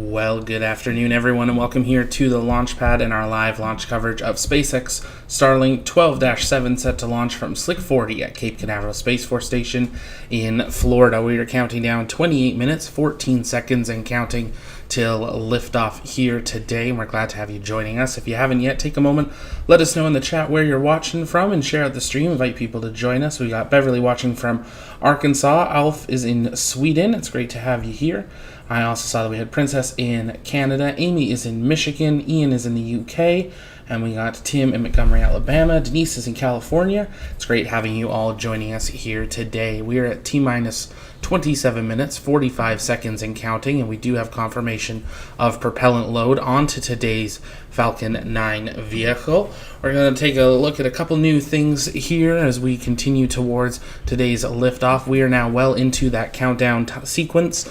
Well, good afternoon, everyone, and welcome here to the launch pad and our live launch coverage of SpaceX Starlink 12-7 set to launch from Slick 40 at Cape Canaveral Space Force Station in Florida. We are counting down 28 minutes, 14 seconds, and counting till liftoff here today. And we're glad to have you joining us. If you haven't yet, take a moment, let us know in the chat where you're watching from, and share out the stream. Invite people to join us. We got Beverly watching from Arkansas. Alf is in Sweden. It's great to have you here. I also saw that we had Princess in Canada. Amy is in Michigan. Ian is in the UK. And we got Tim in Montgomery, Alabama. Denise is in California. It's great having you all joining us here today. We are at T-minus 27 minutes, 45 seconds and counting, and we do have confirmation of propellant load onto today's Falcon 9 vehicle. We're going to take a look at a couple new things here as we continue towards today's liftoff. We are now well into that countdown sequence.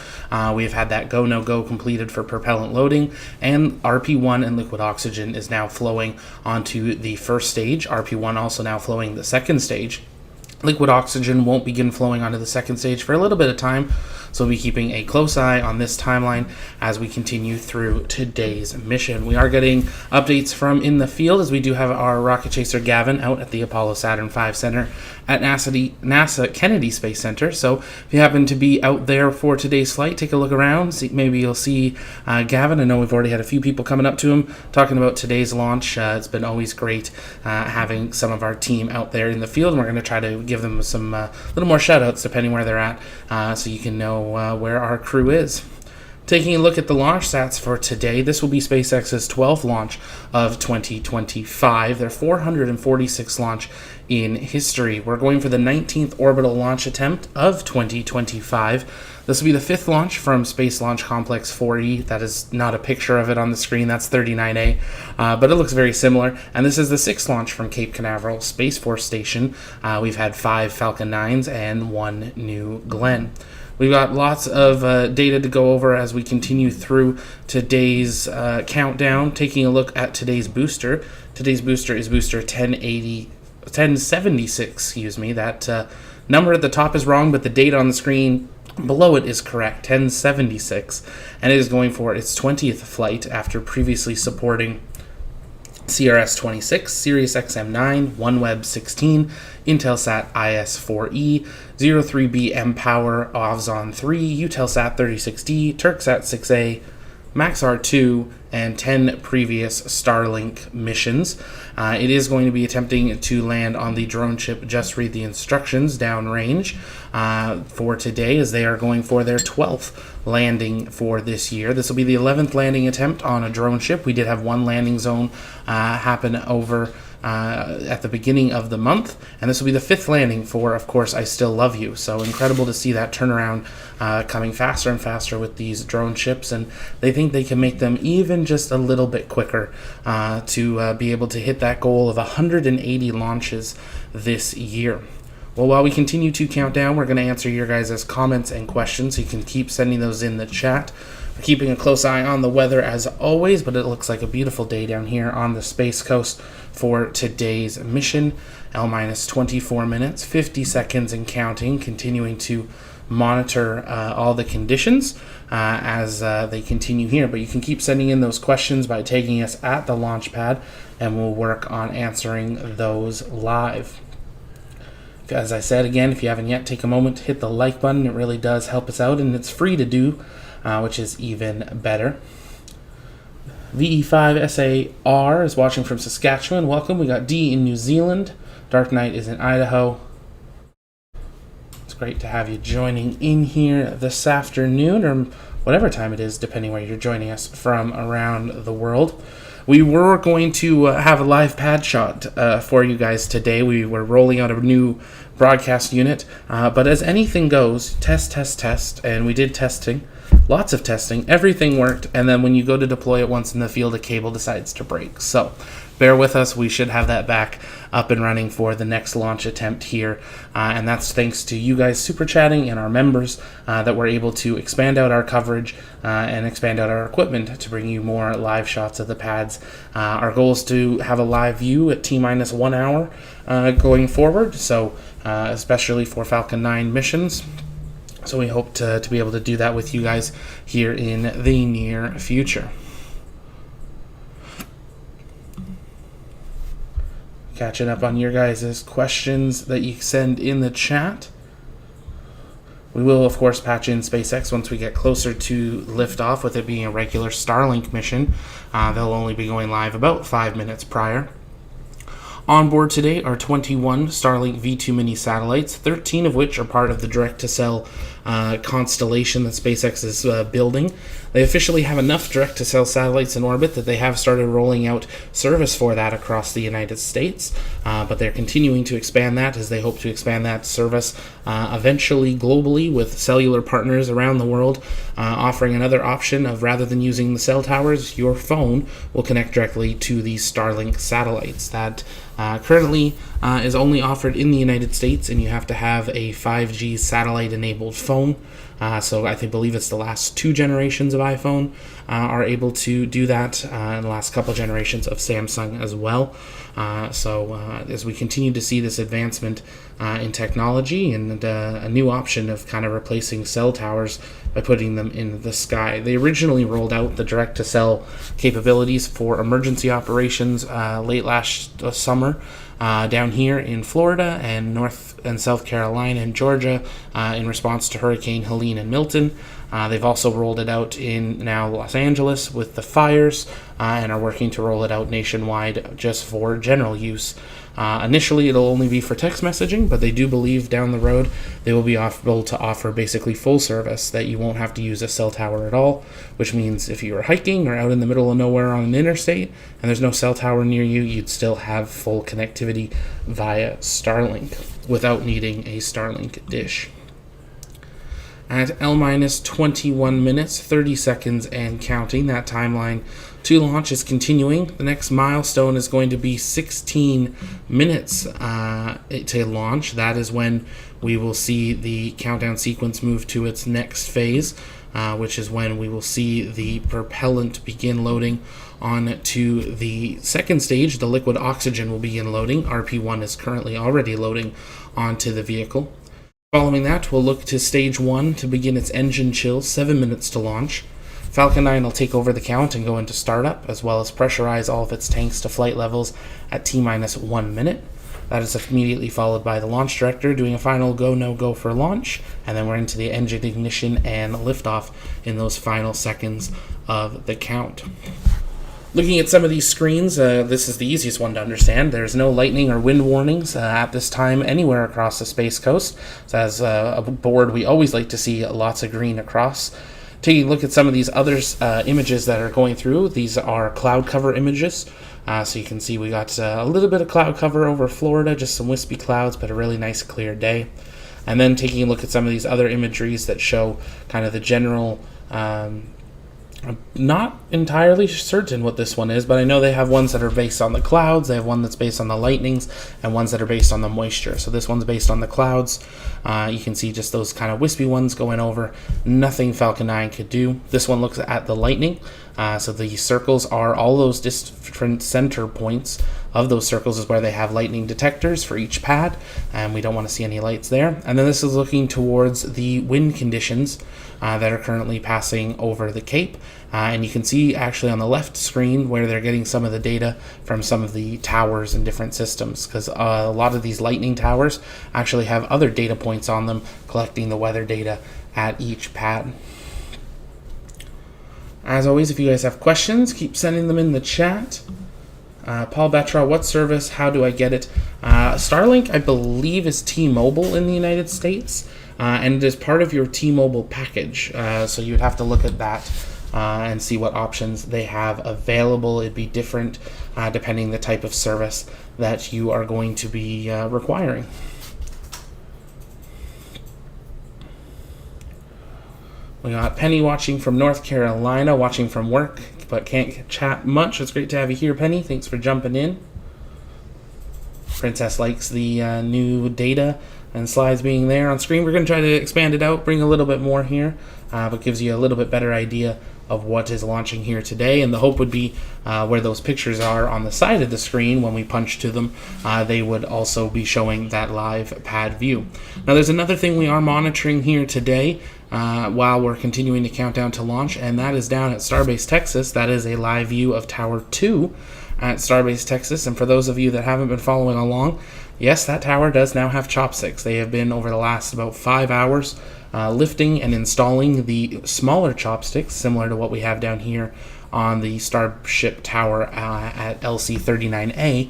We've had that go, no go completed for propellant loading, and RP1 and liquid oxygen is now flowing onto the first stage. RP1 also now flowing the second stage. Liquid oxygen won't begin flowing onto the second stage for a little bit of time, so we'll be keeping a close eye on this timeline as we continue through today's mission. We are getting updates from in the field as we do have our rocket chaser Gavin out at the Apollo Saturn V Center at NASA Kennedy Space Center. So if you happen to be out there for today's flight, take a look around. Maybe you'll see Gavin. I know we've already had a few people coming up to him talking about today's launch. It's been always great having some of our team out there in the field, and we're going to try to give them some little more shout outs depending where they're at, so you can know where our crew is. Taking a look at the launch stats for today, this will be SpaceX's 12th launch of 2025, their 446th launch in history. We're going for the 19th orbital launch attempt of 2025. This will be the 5th launch from Space Launch Complex 4E. That is not a picture of it on the screen, that's 39A, but it looks very similar. And this is the 6th launch from Cape Canaveral Space Force Station. We've had 5 Falcon 9s and 1 New Glenn. We've got lots of data to go over as we continue through today's countdown. Taking a look at today's booster. Today's booster is booster 1076, That number at the top is wrong, but the date on the screen below it is correct, 1076. And it is going for its 20th flight after previously supporting CRS-26, Sirius XM-9, OneWeb 16, Intelsat IS-4E, 03B mPOWER, Ovzon 3, Eutelsat 36D, Turksat 6A, Maxar-2, and 10 previous Starlink missions. It is going to be attempting to land on the drone ship Just Read the Instructions downrange for today, as they are going for their 12th landing for this year. This will be the 11th landing attempt on a drone ship. We did have one landing zone happen over at the beginning of the month, and this will be the 5th landing for, of course, I Still Love You. So incredible to see that turnaround coming faster and faster with these drone ships, and they think they can make them even just a little bit quicker to be able to hit that goal of 180 launches this year. Well, while we continue to count down, we're going to answer your guys' comments and questions, so you can keep sending those in the chat. We're keeping a close eye on the weather as always, but it looks like a beautiful day down here on the Space Coast for today's mission. L-minus 24 minutes, 50 seconds and counting, continuing to monitor all the conditions as they continue here. But you can keep sending in those questions by tagging us at the launch pad, and we'll work on answering those live. As I said again, if you haven't yet, take a moment to hit the like button. It really does help us out, and it's free to do, which is even better. VE5SAR is watching from Saskatchewan. Welcome. We got D in New Zealand. Dark Knight is in Idaho. It's great to have you joining in here this afternoon, or whatever time it is, depending where you're joining us from around the world. We were going to have a live pad shot for you guys today. We were rolling out a new broadcast unit, but as anything goes, test, and we did testing. Lots of testing, everything worked, and then when you go to deploy it once in the field, a cable decides to break. So bear with us, we should have that back up and running for the next launch attempt here, and that's thanks to you guys super chatting and our members that we're able to expand out our coverage and expand out our equipment to bring you more live shots of the pads. Our goal is to have a live view at T-minus 1 hour going forward, so especially for Falcon 9 missions. So we hope to be able to do that with you guys here in the near future. Catching up on your guys' questions that you send in the chat. We will, of course, patch in SpaceX once we get closer to liftoff, with it being a regular Starlink mission. They'll only be going live about 5 minutes prior. On board today are 21 Starlink V2 mini satellites, 13 of which are part of the direct-to-cell constellation that SpaceX is building. They officially have enough direct-to-cell satellites in orbit that they have started rolling out service for that across the United States, but they're continuing to expand that as they hope to expand that service eventually globally with cellular partners around the world, offering another option of, rather than using the cell towers, your phone will connect directly to these Starlink satellites. That currently is only offered in the United States, and you have to have a 5G satellite-enabled phone. So I believe it's the last 2 generations of iPhone are able to do that, and the last couple generations of Samsung as well. As we continue to see this advancement in technology and a new option of kind of replacing cell towers by putting them in the sky. They originally rolled out the direct-to-cell capabilities for emergency operations late last summer down here in Florida and North and South Carolina and Georgia in response to Hurricane Helene and Milton. They've also rolled it out in now Los Angeles with the fires and are working to roll it out nationwide just for general use. Initially, it'll only be for text messaging, but they do believe down the road they will be able to offer basically full service, that you won't have to use a cell tower at all, which means if you were hiking or out in the middle of nowhere on an interstate and there's no cell tower near you, you'd still have full connectivity via Starlink without needing a Starlink dish. At L-21 minutes, 30 seconds and counting, that timeline to launch is continuing. The next milestone is going to be 16 minutes to launch. That is when we will see the countdown sequence move to its next phase, which is when we will see the propellant begin loading on to the second stage. The liquid oxygen will begin loading. RP-1 is currently already loading onto the vehicle. Following that, we'll look to Stage 1 to begin its engine chill, 7 minutes to launch. Falcon 9 will take over the count and go into startup, as well as pressurize all of its tanks to flight levels at T-minus 1 minute. That is immediately followed by the launch director doing a final go, no-go for launch, and then we're into the engine ignition and liftoff in those final seconds of the count. Looking at some of these screens, this is the easiest one to understand. There's no lightning or wind warnings at this time anywhere across the Space Coast. So as a board, we always like to see lots of green across. Taking a look at some of these other images that are going through, these are cloud cover images. So you can see we got a little bit of cloud cover over Florida, just some wispy clouds, but a really nice clear day. And then taking a look at some of these other imageries that show kind of the general I'm not entirely certain what this one is, but I know they have ones that are based on the clouds, they have one that's based on the lightnings, and ones that are based on the moisture. So this one's based on the clouds. You can see just those kind of wispy ones going over. Nothing Falcon 9 could do. This one looks at the lightning. So the circles are all those different center points of those circles is where they have lightning detectors for each pad, and we don't want to see any lights there. And then this is looking towards the wind conditions that are currently passing over the Cape. And you can see actually on the left screen where they're getting some of the data from some of the towers and different systems, because a lot of these lightning towers actually have other data points on them collecting the weather data at each pad. As always, if you guys have questions, keep sending them in the chat. Paul Betra, what service? How do I get it? Starlink, I believe, is T-Mobile in the United States, and it is part of your T-Mobile package. So you would have to look at that and see what options they have available. It'd be different depending the type of service that you are going to be requiring. We got Penny watching from North Carolina, watching from work, but can't chat much. It's great to have you here, Penny. Thanks for jumping in. Princess likes the new data and slides being there on screen. We're going to try to expand it out, bring a little bit more here, but gives you a little bit better idea of what is launching here today. And the hope would be where those pictures are on the side of the screen when we punch to them, they would also be showing that live pad view. Now there's another thing we are monitoring here today while we're continuing to count down to launch, and that is down at Starbase Texas. That is a live view of Tower 2 at Starbase Texas. And for those of you that haven't been following along, yes, that tower does now have chopsticks. They have been, over the last about 5 hours, lifting and installing the smaller chopsticks, similar to what we have down here on the Starship Tower at LC-39A.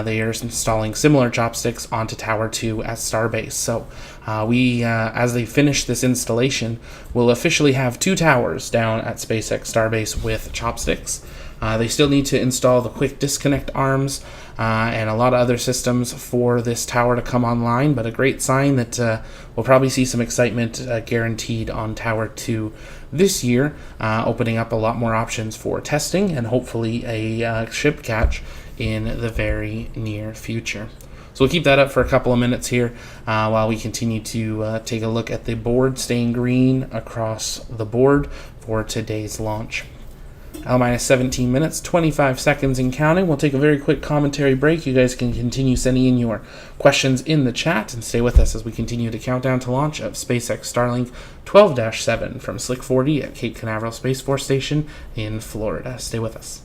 They are installing similar chopsticks onto Tower 2 at Starbase. So as they finish this installation, we'll officially have 2 towers down at SpaceX Starbase with chopsticks. They still need to install the quick disconnect arms and a lot of other systems for this tower to come online, but a great sign that we'll probably see some excitement guaranteed on Tower 2 this year, opening up a lot more options for testing and hopefully a ship catch in the very near future. So we'll keep that up for a couple of minutes here while we continue to take a look at the board staying green across the board for today's launch. L 17 minutes, 25 seconds and counting. We'll take a very quick commentary break. You guys can continue sending in your questions in the chat and stay with us as we continue to count down to launch of SpaceX Starlink 12-7 from Slick 40 at Cape Canaveral Space Force Station in Florida. Stay with us.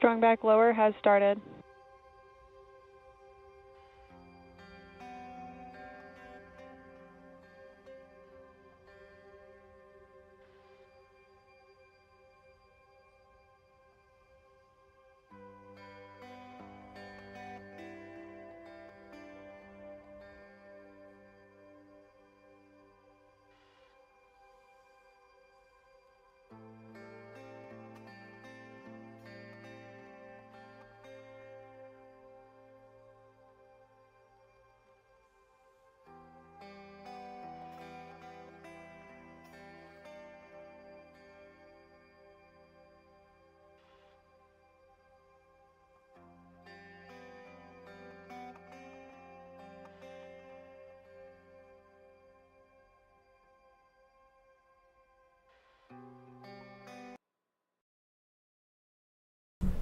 Strong back lower has started.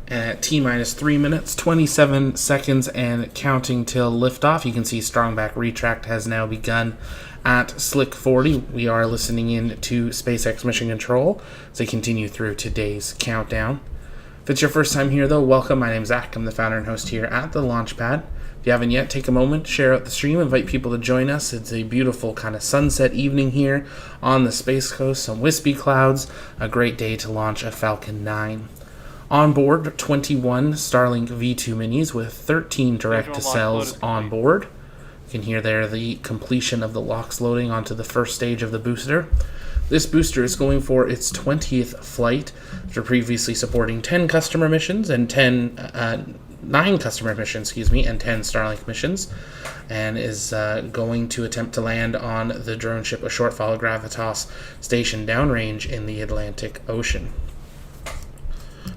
At T-minus 3 minutes, 27 seconds, and counting till liftoff. You can see strongback retract has now begun at Slick 40. We are listening in to SpaceX Mission Control as they continue through today's countdown. If it's your first time here, though, welcome. My name's Zach. I'm the founder and host here at the Launchpad. If you haven't yet, take a moment, share out the stream, invite people to join us. It's a beautiful kind of sunset evening here on the Space Coast, some wispy clouds, a great day to launch a Falcon 9. On board, 21 Starlink V2 minis with 13 direct-to-cells on board. You can hear there the completion of the LOX loading onto the first stage of the booster. This booster is going for its 20th flight after previously supporting 10 customer missions and 9 customer missions, and 10 Starlink missions, and is going to attempt to land on the drone ship, a short follow Gravitas, stationed downrange in the Atlantic Ocean.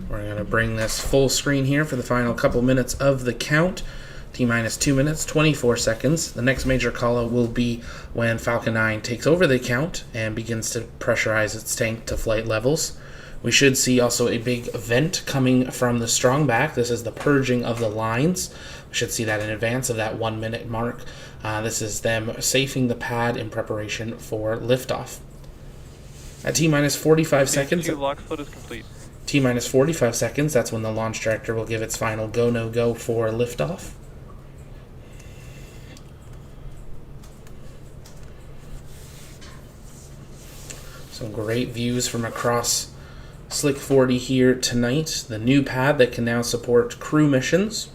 We're going to bring this full screen here for the final couple minutes of the count. T-minus 2 minutes, 24 seconds. The next major call-out will be when Falcon 9 takes over the count and begins to pressurize its tank to flight levels. We should see also a big vent coming from the strongback. This is the purging of the lines. We should see that in advance of that 1 minute mark. This is them safing the pad in preparation for liftoff. At T-minus 45 seconds... LOX load is complete. T-minus 45 seconds, that's when the launch director will give its final go, no go for liftoff. Some great views from across Slick 40 here tonight. The new pad that can now support crew missions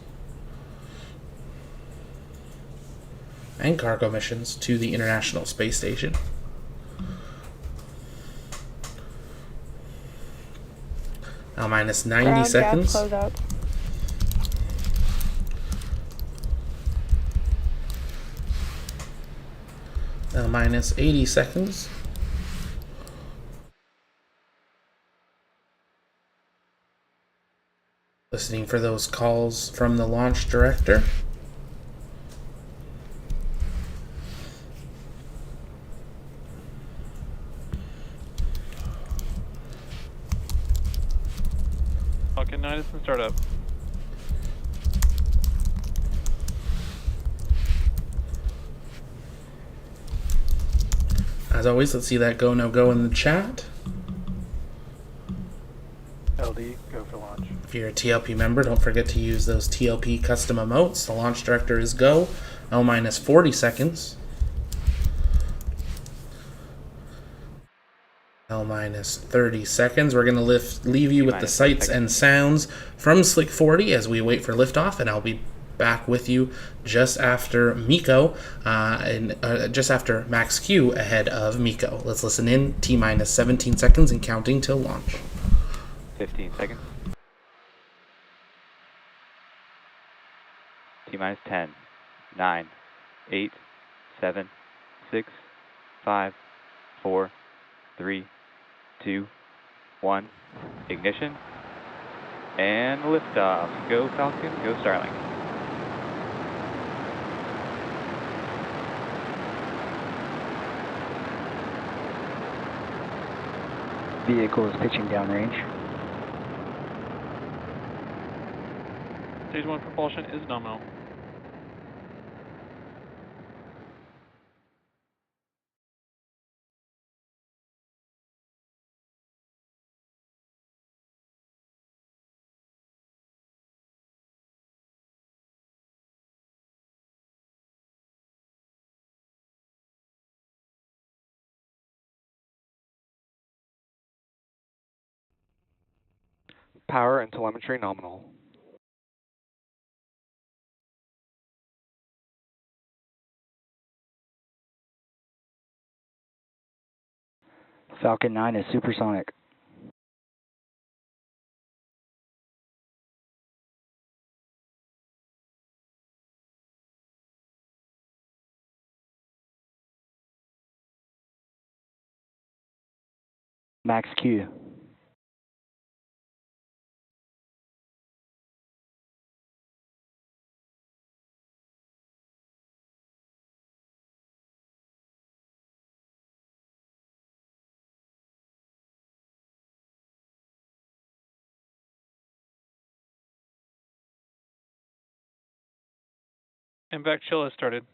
and cargo missions to the International Space Station. Now minus 90 seconds. Now minus 80 seconds. Listening for those calls from the launch director. Falcon 9 is in startup. As always, let's see that go, no go in the chat. LD, go for launch. If you're a TLP member, don't forget to use those TLP custom emotes. The launch director is go. L minus 40 seconds. L minus 30 seconds. We're going to leave you with the sights and sounds from Slick 40 as we wait for liftoff, and I'll be back with you just after Miko, just after Max Q ahead of Miko. Let's listen in. T minus 17 seconds and counting till launch. 15 seconds. T minus 10, 9, 8, 7, 6, 5, 4, 3, 2, 1. Ignition. And liftoff. Go Falcon, go Starlink. Vehicle is pitching downrange. Stage 1 propulsion is nominal. Power and telemetry nominal. Falcon 9 is supersonic. Max Q. MVAC chill has started.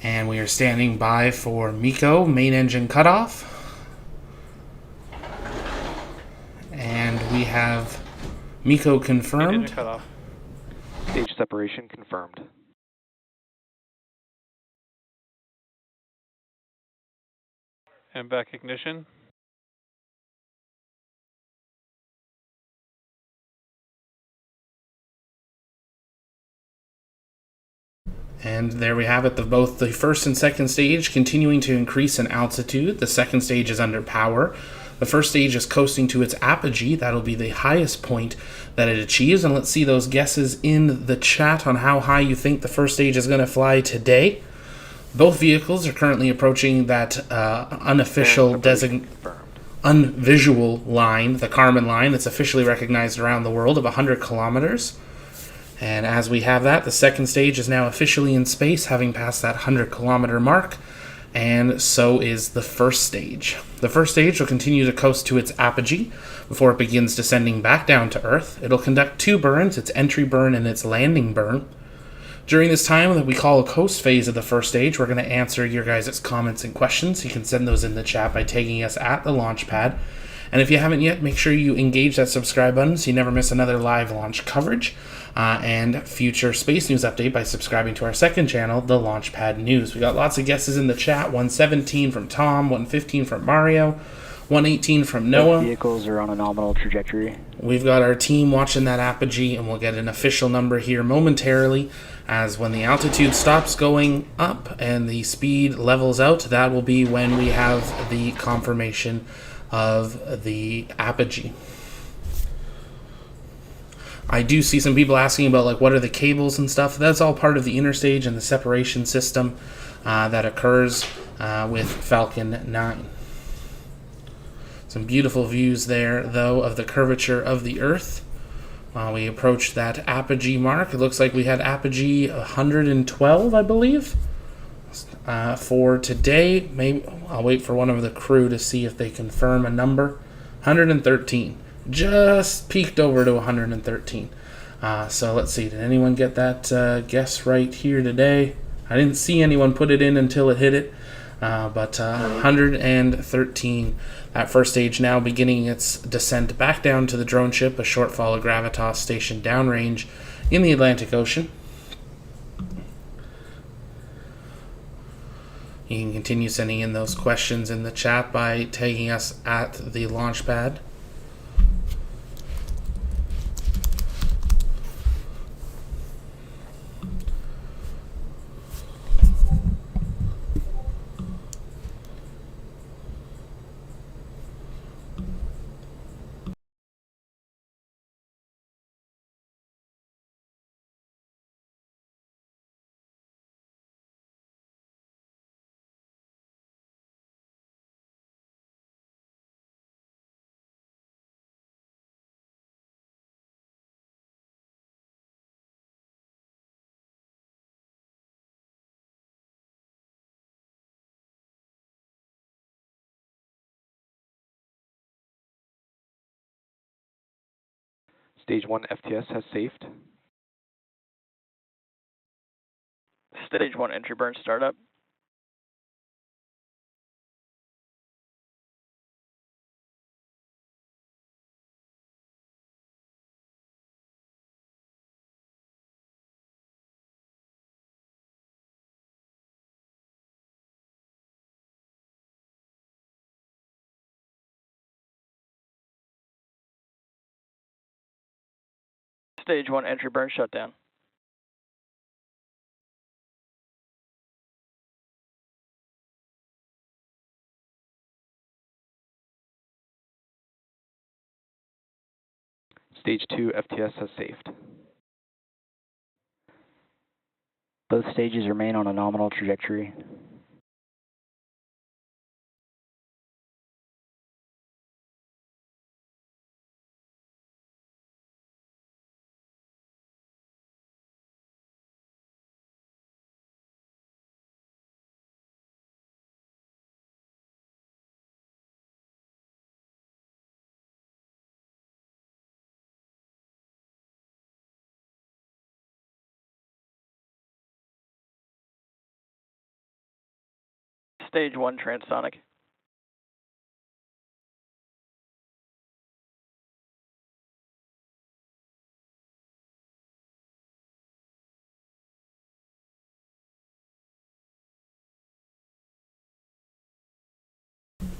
And we are standing by for MECO, main engine cutoff. And we have MECO Main confirmed. engine cutoff. Stage separation confirmed. MVAC ignition. And there we have it, both the first and second stage continuing to increase in altitude. The second stage is under power. The first stage is coasting to its apogee. That'll be the highest point that it achieves. And let's see those guesses in the chat on how high you think the first stage is going to fly today. Both vehicles are currently approaching that unofficial unvisual line, the Kármán line, that's officially recognized around the world of 100 kilometers. And as we have that, the second stage is now officially in space, having passed that 100-kilometer mark, and so is the first stage. The first stage will continue to coast to its apogee before it begins descending back down to Earth. It'll conduct two burns, its entry burn and its landing burn. During this time that we call a coast phase of the first stage, we're going to answer your guys' comments and questions. You can send those in the chat by tagging us at the launch pad. And if you haven't yet, make sure you engage that subscribe button so you never miss another live launch coverage and future space news update by subscribing to our second channel, the Launchpad News. We got lots of guesses in the chat. 117 from Tom, 115 from Mario, 118 from Noah. Both vehicles are on a nominal trajectory. We've got our team watching that apogee, and we'll get an official number here momentarily, as when the altitude stops going up and the speed levels out, that will be when we have the confirmation of the apogee. I do see some people asking about, like, what are the cables and stuff. That's all part of the interstage and the separation system that occurs with Falcon 9. Some beautiful views there, though, of the curvature of the Earth. While we approach that apogee mark, it looks like we had apogee 112, I believe, for today. Maybe I'll wait for one of the crew to see if they confirm a number. 113. Just peaked over to 113. So let's see. Did anyone get that guess right here today? I didn't see anyone put it in until it hit it. But 113. That first stage now beginning its descent back down to the drone ship, a short fall of Gravitas stationed downrange in the Atlantic Ocean. You can continue sending in those questions in the chat by tagging us at the launch pad. Stage 1 FTS has safed. Stage 1 entry burn startup. Stage 1 entry burn shutdown. Stage 2 FTS has safed. Both stages remain on a nominal trajectory. Stage 1 transonic.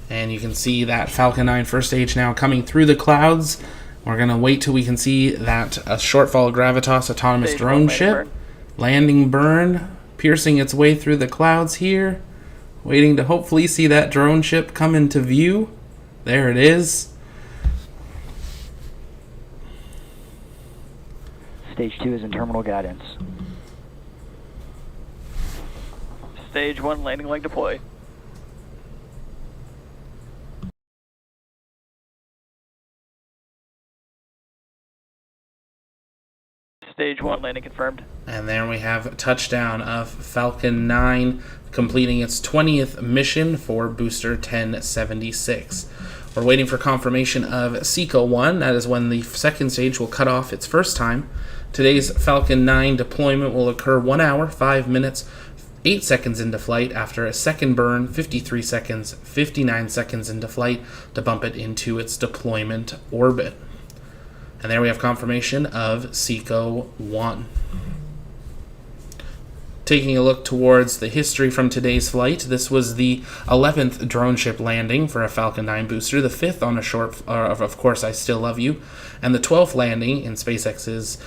And you can see that Falcon 9 first stage now coming through the clouds. We're going to wait till we can see that a Shortfall Gravitas autonomous Stage drone 1 ship. burn. Landing burn, piercing its way through the clouds here. Waiting to hopefully see that drone ship come into view. There it is. Stage 2 is in terminal guidance. Stage 1 landing leg deploy. Stage 1 landing confirmed. And there we have touchdown of Falcon 9 completing its 20th mission for Booster 1076. We're waiting for confirmation of SECO 1. That is when the second stage will cut off its first time. Today's Falcon 9 deployment will occur 1 hour, 5 minutes, 8 seconds into flight after a second burn, 53 seconds, 59 seconds into flight to bump it into its deployment orbit. And there we have confirmation of SECO 1. Taking a look towards the history from today's flight, this was the 11th drone ship landing for a Falcon 9 booster, the 5th on a short, of course, I Still Love You, and the 12th landing in SpaceX's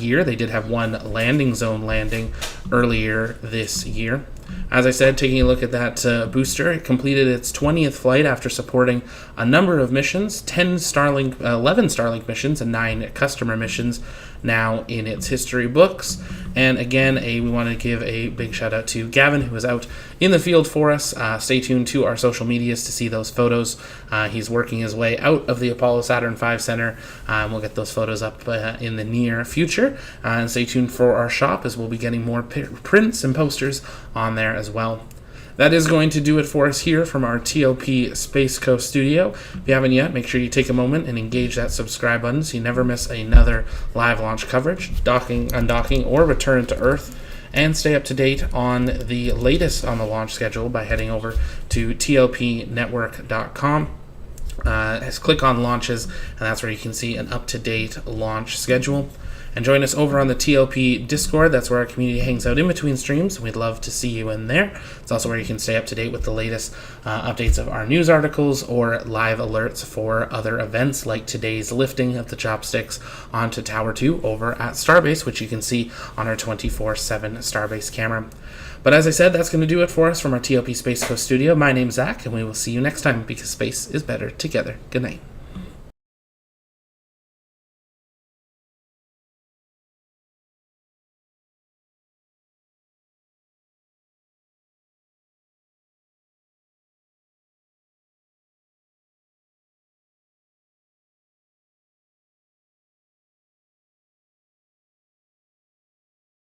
year. They did have one landing zone landing earlier this year. As I said, taking a look at that booster, it completed its 20th flight after supporting a number of missions, 11 Starlink missions and 9 customer missions now in its history books. And again, we want to give a big shout out to Gavin, who was out in the field for us. Stay tuned to our social medias to see those photos. He's working his way out of the Apollo Saturn V Center. We'll get those photos up in the near future. And stay tuned for our shop, as we'll be getting more prints and posters on there as well. That is going to do it for us here from our TOP Space Coast studio. If you haven't yet, make sure you take a moment and engage that subscribe button so you never miss another live launch coverage, docking, undocking, or return to Earth. And stay up to date on the latest on the launch schedule by heading over to topnetwork.com. Click on launches, and that's where you can see an up-to-date launch schedule. And join us over on the TOP Discord. That's where our community hangs out in between streams. We'd love to see you in there. It's also where you can stay up to date with the latest updates of our news articles or live alerts for other events, like today's lifting of the chopsticks onto Tower 2 over at Starbase, which you can see on our 24/7 Starbase camera. But as I said, that's going to do it for us from our TOP Space Coast studio. My name's Zach, and we will see you next time, because space is better together. Good night.